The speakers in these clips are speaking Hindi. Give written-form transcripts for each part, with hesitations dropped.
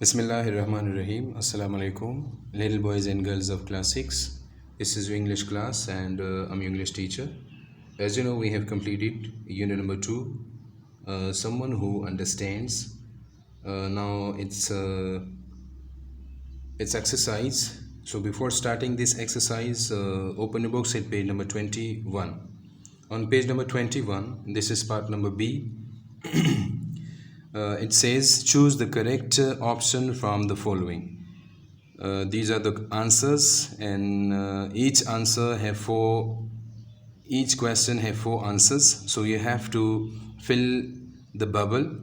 Bismillahirrahmanirrahim. Assalamu alaikum, little boys and girls of class 6. This is your English class and I'm your English teacher. As you know, we have completed unit number 2, someone who understands. Now it's exercise. So before starting this exercise, open your books at page number 21. On page number 21, this is part number B. It says choose the correct option from the following. These are the answers, and each question have 4 answers. So you have to fill the bubble,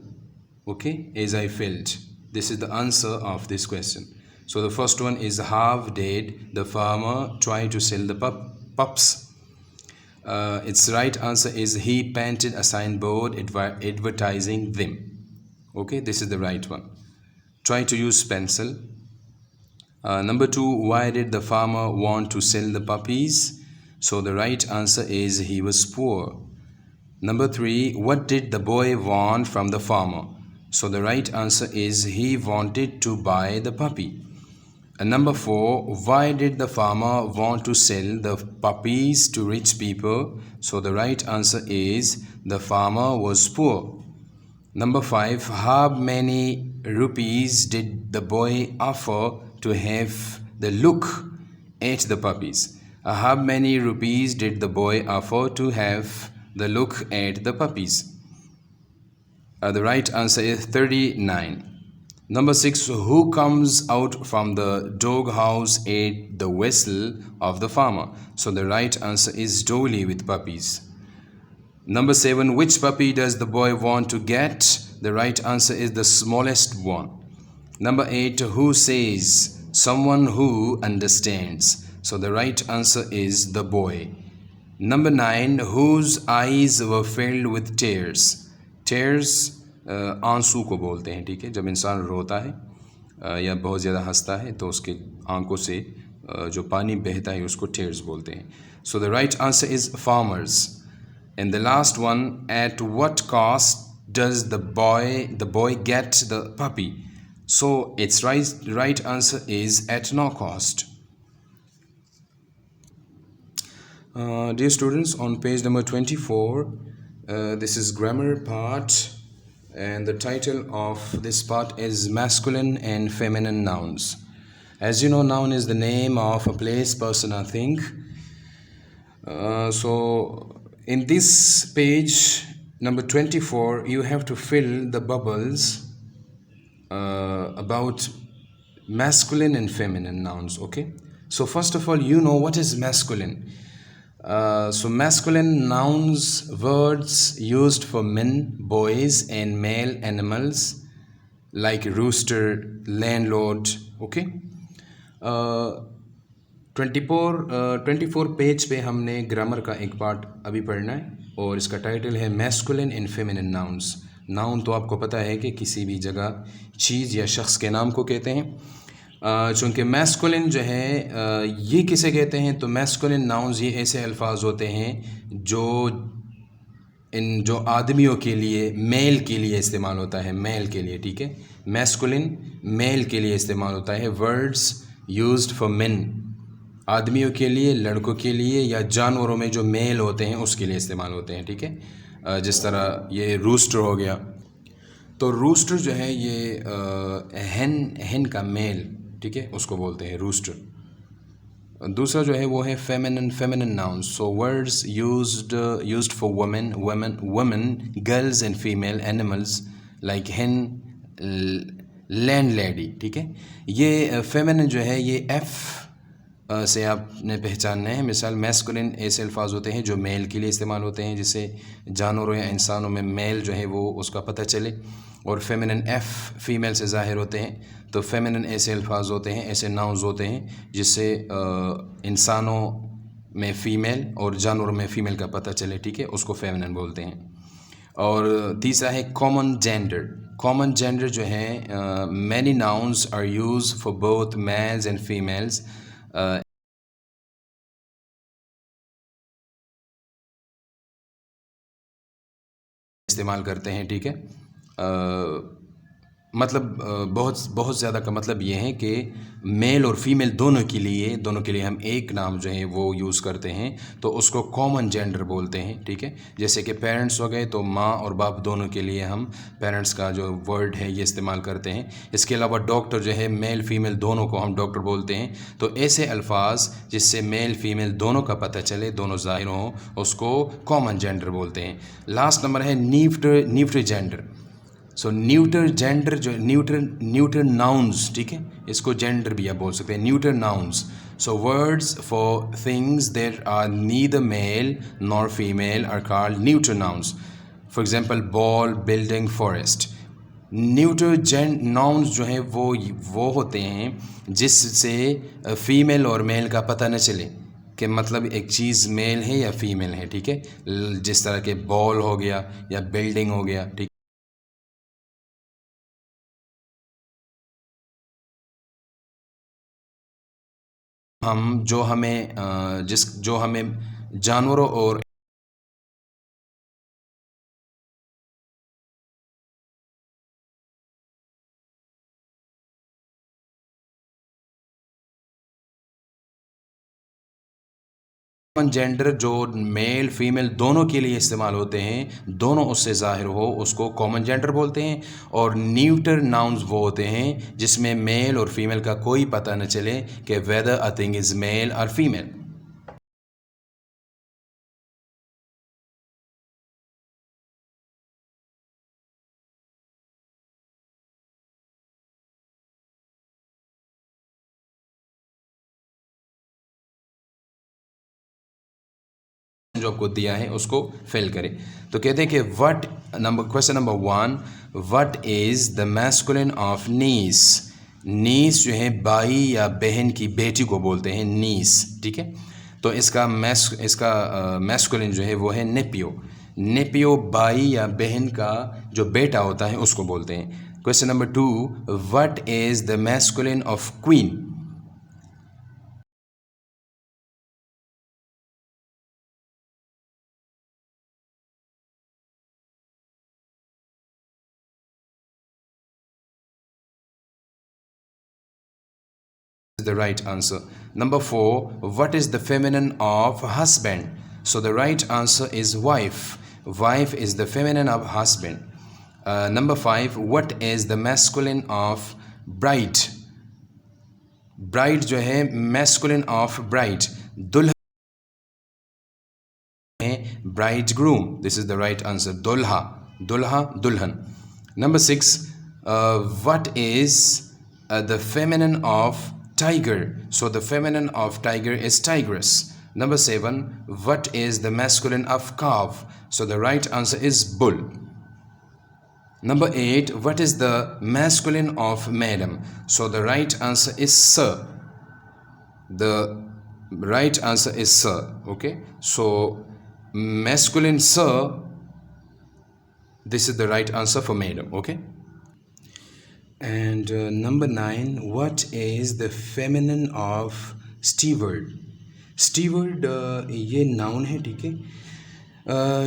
okay, as I filled. This is the answer of this question. So the first one is, how did the farmer try to sell the pups? Its right answer is, he painted a signboard advertising them. Okay, this is the right one. Try to use pencil. Number 2, why did the farmer want to sell the puppies? So the right answer is, he was poor. Number 3, what did the boy want from the farmer? So the right answer is, he wanted to buy the puppy. And number 4, why did the farmer want to sell the puppies to rich people? So the right answer is, the farmer was poor. Number 5, how many rupees did the boy offer to have the look at the puppies? How many rupees did the boy offer to have the look at the puppies? The right answer is 39. Number 6, who comes out from the doghouse at the whistle of the farmer? So the right answer is Dolly with puppies. Number 7, which puppy does the boy want to get? The right answer is the smallest one. Number 8, who says? Someone who understands. So the right answer is the boy. Number 9, whose eyes were filled with tears? Tears आंसू को बोलते हैं, ठीक है। जब इंसान रोता है या बहुत ज़्यादा हंसता है तो उसके आंखों से जो पानी बहता है उसको tears बोलते हैं. So the right answer is farmers. And the last one, at what cost does the boy get the puppy? So its right answer is at no cost. Dear students, on page number 24, this is grammar part, and the title of this part is masculine and feminine nouns. As you know, noun is the name of a place, person, or thing. So in this page number 24, you have to fill the bubbles about masculine and feminine nouns. Okay, so first of all, you know what is masculine. So masculine nouns, words used for men, boys, and male animals like rooster, landlord. Okay, 24 page पे हमने ग्रामर का एक पार्ट अभी पढ़ना है, और इसका टाइटल है masculine and feminine nouns. Noun तो आपको पता है कि किसी भी जगह चीज़ या शख्स के नाम को कहते हैं. चूँकि मैस्कुलिन जो है ये किसे कहते हैं, तो मैस्कुलिन नाउन्स ये ऐसे अल्फाज होते हैं जो आदमियों के लिए, मेल के लिए इस्तेमाल होता है, मेल के लिए, ठीक है. मैस्कुलिन मेल के लिए इस्तेमाल होता है. वर्ड्स यूज्ड फॉर मेन, आदमियों के लिए, लड़कों के लिए, या जानवरों में जो मेल होते हैं उसके लिए इस्तेमाल होते हैं, ठीक है. जिस तरह ये रूस्टर हो गया, तो रूस्टर जो है ये hen का मेल, ठीक है, उसको बोलते हैं रूस्टर. दूसरा जो है वो है feminine nouns. So words used for women, girls and female animals like hen, landlady, ठीक है. ये फेमिनिन जो है ये F से आपने पहचानना है. मिसाल, मैस्कुलिन ऐसे अल्फाज होते हैं जो मेल के लिए इस्तेमाल होते हैं, जिससे जानवरों या इंसानों में मेल जो है वो उसका पता चले, और फेमिनिन F फीमेल से ज़ाहिर होते हैं. तो फेमिनिन ऐसे अल्फाज होते हैं, ऐसे नाउन्स होते हैं जिससे इंसानों में फ़ीमेल और जानवरों में फ़ीमेल का पता चले, ठीक है, उसको फेमिनिन बोलते हैं. और तीसरा है कॉमन जेंडर. कॉमन जेंडर जो है, many nouns are use for both males and females. इस्तेमाल करते हैं, ठीक है। मतलब बहुत ज़्यादा का मतलब ये है कि मेल और फीमेल दोनों के लिए हम एक नाम जो है वो यूज़ करते हैं, तो उसको कॉमन जेंडर बोलते हैं, ठीक है। जैसे कि पेरेंट्स हो गए, तो माँ और बाप दोनों के लिए हम पेरेंट्स का जो वर्ड है ये इस्तेमाल करते हैं। इसके अलावा डॉक्टर जो है, मेल फीमेल दोनों को हम डॉक्टर बोलते हैं। तो ऐसे अल्फाज जिससे मेल फीमेल दोनों का पता चले, दोनों ज़ाहिर हों, उसको कॉमन जेंडर बोलते हैं। लास्ट नंबर है neutral gender. So neuter gender जो न्यूटर नाउन्स, ठीक है, इसको जेंडर भी आप बोल सकते हैं, neuter nouns. So words for things there are neither male nor female are called neuter nouns. For example ball, building, forest. Neuter nouns जो है वो होते हैं जिससे फीमेल और मेल का पता न चले कि मतलब एक चीज़ मेल है या फीमेल है, ठीक है। जिस तरह के बॉल हो गया या बिल्डिंग हो गया, ठीक। हम जो हमें जानवरों और जेंडर जो मेल फीमेल दोनों के लिए इस्तेमाल होते हैं, दोनों उससे ज़ाहिर हो, उसको कॉमन जेंडर बोलते हैं। और न्यूटर नाउन्स वो होते हैं जिसमें मेल और फीमेल का कोई पता न चले कि whether a thing is male और फीमेल। जो आपको दिया है उसको फिल करें। तो कहते हैं कि question number 1, what is the masculine of niece. Niece जो है भाई या बहन की बेटी को बोलते हैं नीस, ठीक है। तो इसका मैस्कुलिन जो है वो है नेपियो। नेपियो भाई या बहन का जो बेटा होता है उसको बोलते हैं। Question number 2, what is the masculine of queen. The right answer. Number 4, what is the feminine of husband? So the right answer is wife. Wife is the feminine of husband. Number 5, what is the masculine of bride? Bride जो है masculine of bride. दुल्हा है bridegroom. This is the right answer. दुल्हा, दुल्हन. Number 6, what is the feminine of tiger? So the feminine of tiger is tigress. Number 7, what is the masculine of calf? So the right answer is bull. Number 8, what is the masculine of madam? So the right answer is sir. The right answer is sir. Okay, so masculine sir, this is the right answer for madam. Okay. And number 9, what is the feminine of steward? Steward ये नाउन है, ठीक है।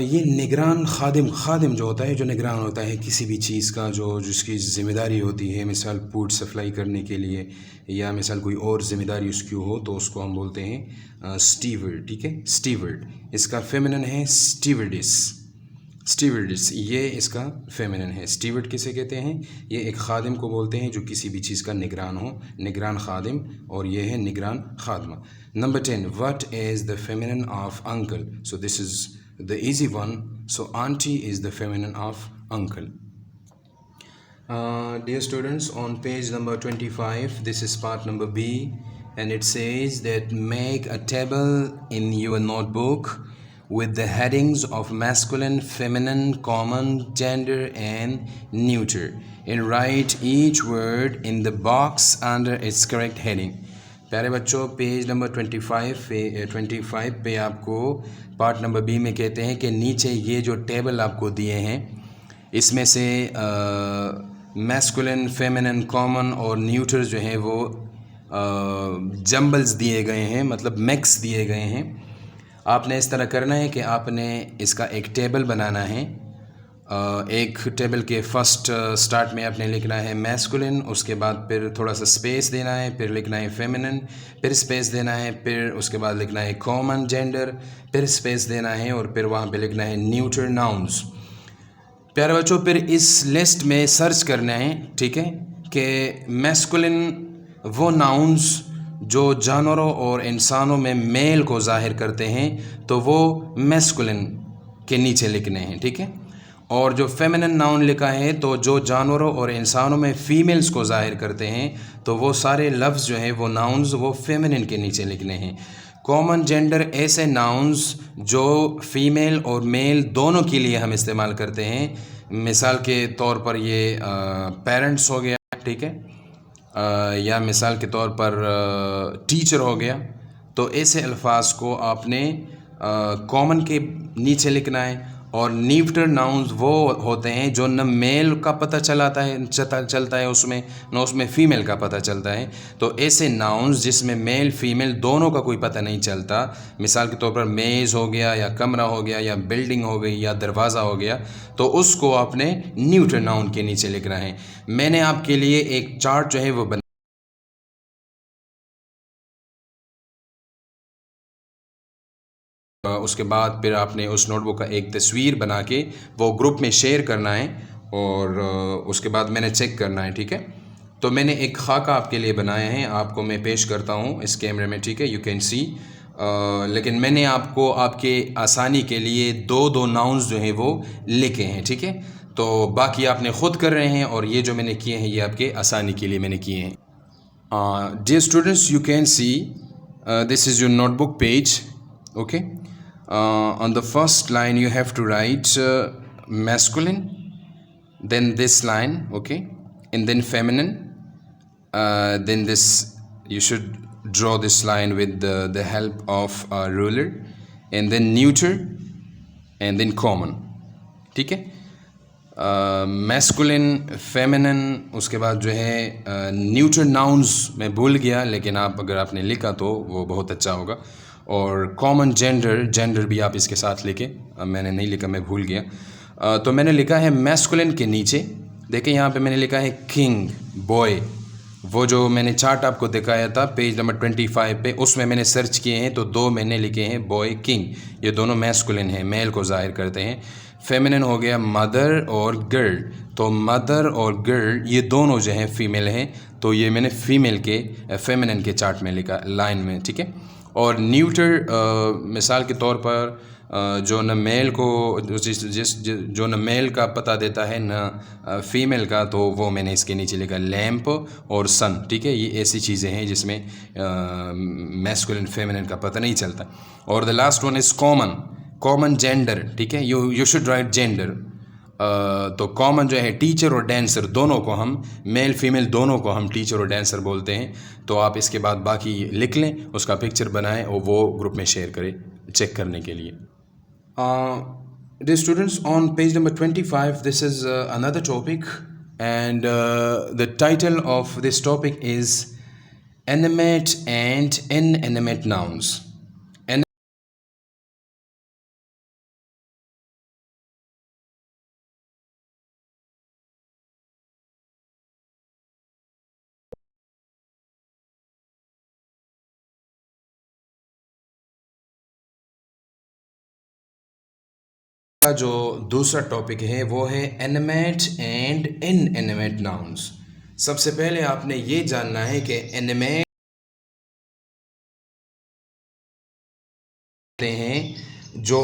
ये निगरान खादिम जो होता है, जो निगरान होता है किसी भी चीज़ का, जिसकी ज़िम्मेदारी होती है, मिसाल फूड सप्लाई करने के लिए या मिसाल कोई और ज़िम्मेदारी उसकी हो, तो उसको हम बोलते हैं स्टीवर्ड, ठीक है। स्टीवर्ड, इसका फेमिनिन है स्टीवर्डिस। स्टीवर्डिस ये इसका फेमिनिन है। स्टीवर्ड किसे कहते हैं? ये एक खादिम को बोलते हैं जो किसी भी चीज़ का निगरान हो, निगरान खादिम, और ये है निगरान खादमा। Number 10, what is the feminine of uncle? So this is the easy one. So auntie is the feminine of uncle. Dear students, on page number 25, this is part number B, and it says that make a table in your notebook with the headings of masculine, feminine, common, gender and neuter, and write each word in the box under its correct heading. प्यारे बच्चों, पेज नंबर 25 पे आपको पार्ट नंबर बी में कहते हैं कि नीचे ये जो टेबल आपको दिए हैं, इसमें से मैस्कुलिन, फेमिनिन, कॉमन और न्यूटर जो है वो जम्बल्स दिए गए हैं, मतलब मिक्स दिए गए हैं। आपने इस तरह करना है कि आपने इसका एक टेबल बनाना है एक टेबल के फर्स्ट स्टार्ट में आपने लिखना है मैस्कुलिन, उसके बाद फिर थोड़ा सा स्पेस देना है, फिर लिखना है फेमिनिन, फिर स्पेस देना है, फिर उसके बाद लिखना है कॉमन जेंडर, फिर स्पेस देना है और फिर वहाँ पे लिखना है न्यूट्रल नाउन्स। प्यारे बच्चों, फिर इस लिस्ट में सर्च करना है, ठीक है, कि मैस्कुलिन वो नाउन्स जो जानवरों और इंसानों में मेल को ज़ाहिर करते हैं तो वो मैस्कुलिन के नीचे लिखने हैं, ठीक है। और जो फेमिनिन नाउन लिखा है तो जो जानवरों और इंसानों में फीमेल्स को ज़ाहिर करते हैं तो वो सारे लफ्ज़ जो हैं वो नाउन्स वो फेमिनिन के नीचे लिखने हैं। कॉमन जेंडर ऐसे नाउन्स जो फीमेल और मेल दोनों के लिए हम इस्तेमाल करते हैं। मिसाल के तौर पर ये पेरेंट्स हो गया, ठीक है, या मिसाल के तौर पर टीचर हो गया। तो ऐसे अल्फाज को आपने कॉमन के नीचे लिखना है। और न्यूट्रल नाउन्स वो होते हैं जो न मेल का पता चलता है उसमें, न उसमें फ़ीमेल का पता चलता है। तो ऐसे नाउन्स जिसमें मेल फीमेल दोनों का कोई पता नहीं चलता, मिसाल के तौर पर मेज़ हो गया या कमरा हो गया या बिल्डिंग हो गई या दरवाज़ा हो गया, तो उसको आपने न्यूट्रल नाउन के नीचे लिखना है। मैंने आपके लिए एक चार्ट जो है वो उसके बाद फिर आपने उस नोटबुक का एक तस्वीर बना के वो ग्रुप में शेयर करना है और उसके बाद मैंने चेक करना है, ठीक है। तो मैंने एक खाका आपके लिए बनाया है, आपको मैं पेश करता हूँ इस कैमरे में, ठीक है, यू कैन सी। लेकिन मैंने आपको आपके आसानी के लिए दो दो नाउन्स जो हैं वो लिखे हैं, ठीक है। तो बाकी आपने ख़ुद कर रहे हैं और ये जो मैंने किए हैं ये आपके आसानी के लिए मैंने किए हैं। Dear students, you can see this is your notebook page, okay. On the first line you have to write masculine, then this line, okay, and then feminine, then this you should draw this line with the help of a ruler, and then neuter, and then common, ठीक है। मैस्कुलिन, फेमिनिन, उसके बाद जो है न्यूट्रल नाउन्स मैं भूल गया, लेकिन आप अगर आपने लिखा तो वो बहुत अच्छा होगा। और कॉमन जेंडर भी आप इसके साथ लिखें, मैंने नहीं लिखा, मैं भूल गया। तो मैंने लिखा है मैस्कुलिन के नीचे, देखें यहाँ पे मैंने लिखा है किंग, बॉय। वो जो मैंने चार्ट आपको दिखाया था पेज नंबर 25 पे, उसमें मैंने सर्च किए हैं तो दो मैंने लिखे हैं बॉय, किंग। ये दोनों मैस्कुलिन हैं, मेल को ज़ाहिर करते हैं। फेमिनिन हो गया मदर और गर्ल, तो मदर और गर्ल ये दोनों जो हैं फीमेल हैं, तो ये मैंने फीमेल के फेमिनिन के चार्ट में लिखा लाइन में, ठीक है। और न्यूटर मिसाल के तौर पर जो न मेल को जो न मेल का पता देता है न फीमेल का, तो वो मैंने इसके नीचे लिखा लैम्प और सन, ठीक है। ये ऐसी चीज़ें हैं जिसमें मैस्कुलिन फेमिनिन का पता नहीं चलता। और the last one is common gender, ठीक है, यू शुड राइट जेंडर। तो कॉमन जो है टीचर और डांसर, दोनों को हम मेल फीमेल दोनों को हम टीचर और डांसर बोलते हैं। तो आप इसके बाद बाकी लिख लें, उसका पिक्चर बनाएं और वो ग्रुप में शेयर करें चेक करने के लिए। Dear students, on page number 25, this is another topic, and the title of this topic is animate and inanimate nouns. जो दूसरा टॉपिक है वो है एनिमेट एंड इनएनिमेट नाउन्स। सबसे पहले आपने ये जानना है कि एनिमेट हैं जो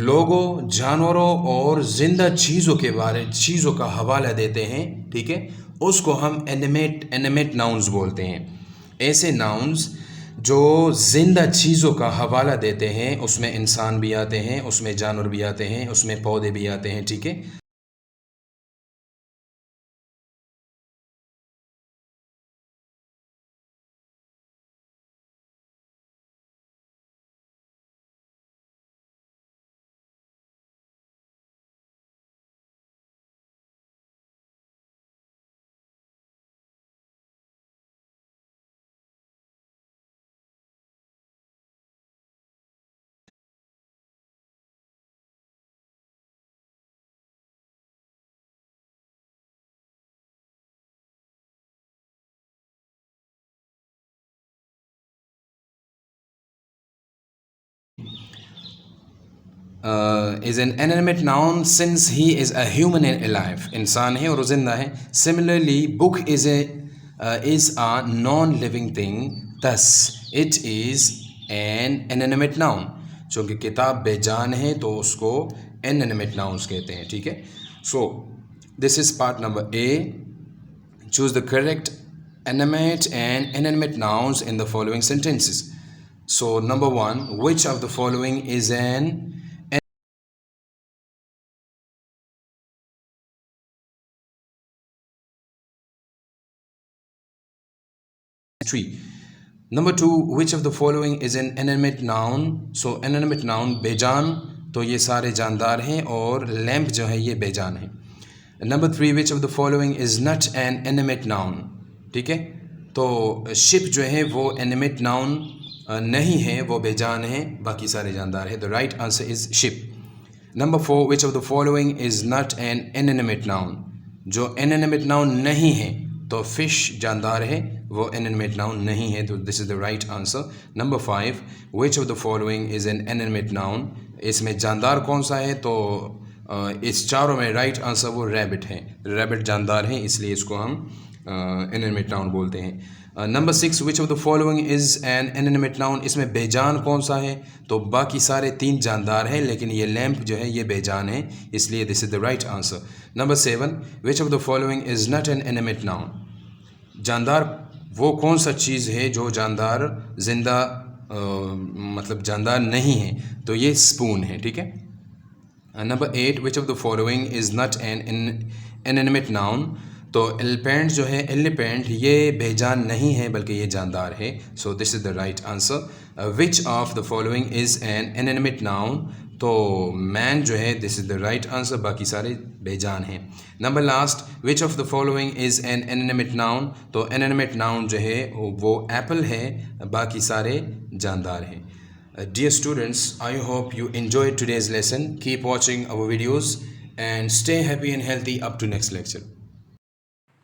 लोगों, जानवरों और ज़िंदा चीज़ों का हवाला देते हैं, ठीक है, उसको हम एनिमेट नाउन्स बोलते हैं। ऐसे नाउन्स जो ज़िंदा चीज़ों का हवाला देते हैं, उसमें इंसान भी आते हैं, उसमें जानवर भी आते हैं, उसमें पौधे भी आते हैं, ठीक है। is an inanimate noun since he is a human and alive. इंसान है और वो जिंदा है. Similarly, book is a non-living thing. Thus, it is an inanimate noun. चूँकि किताब बेजान है तो उसको inanimate nouns कहते हैं. ठीक है. So, this is part number A. Choose the correct animate and inanimate nouns in the following sentences. So, number 1, which of the following is an 3. Number 2, which of the following is an inanimate noun? So inanimate noun बेजान, तो ये सारे जानदार हैं और लैम्प जो है ये बेजान है. Number 3, which of the following is not an animate noun? ठीक है, तो शिप जो है वो एनिमेट नाउन नहीं है, वो बेजान है, बाकी सारे जानदार है. The right answer is ship. Number 4, which of the following is not an inanimate noun? जो inanimate noun नहीं है, तो फिश जानदार है, वो inanimate noun नहीं है, तो this is the right answer. Number 5, which of the following is an inanimate noun? इसमें जानदार कौन सा है? तो इस चारों में राइट आंसर वो रैबिट है. रैबिट जानदार है, इसलिए इसको हम inanimate noun बोलते हैं. Number 6, which of the following is an inanimate noun? इसमें बेजान कौन सा है? तो बाकी सारे 3 जानदार हैं, लेकिन ये लैम्प जो है ये बेजान है, इसलिए this is the right answer. Number 7, which of the following is not an inanimate noun? जानदार वो कौन सा चीज़ है जो जानदार जिंदा मतलब जानदार नहीं है? तो ये स्पून है. ठीक है. Number 8, which of the following is not an inanimate noun? तो एलिफेंट जो है, एलिफेंट ये बेजान नहीं है बल्कि ये जानदार है. सो this is the right answer. Which of the following is an inanimate noun? तो मैन जो है, this is the right answer, बाकी सारे बेजान हैं. Number last, which of the following is an inanimate noun? तो इनएनिमेट नाउन जो है वो एप्पल है, बाकी सारे जानदार हैं. Dear students, I hope you enjoyed today's lesson. Keep watching our videos and stay happy and healthy up to next lecture.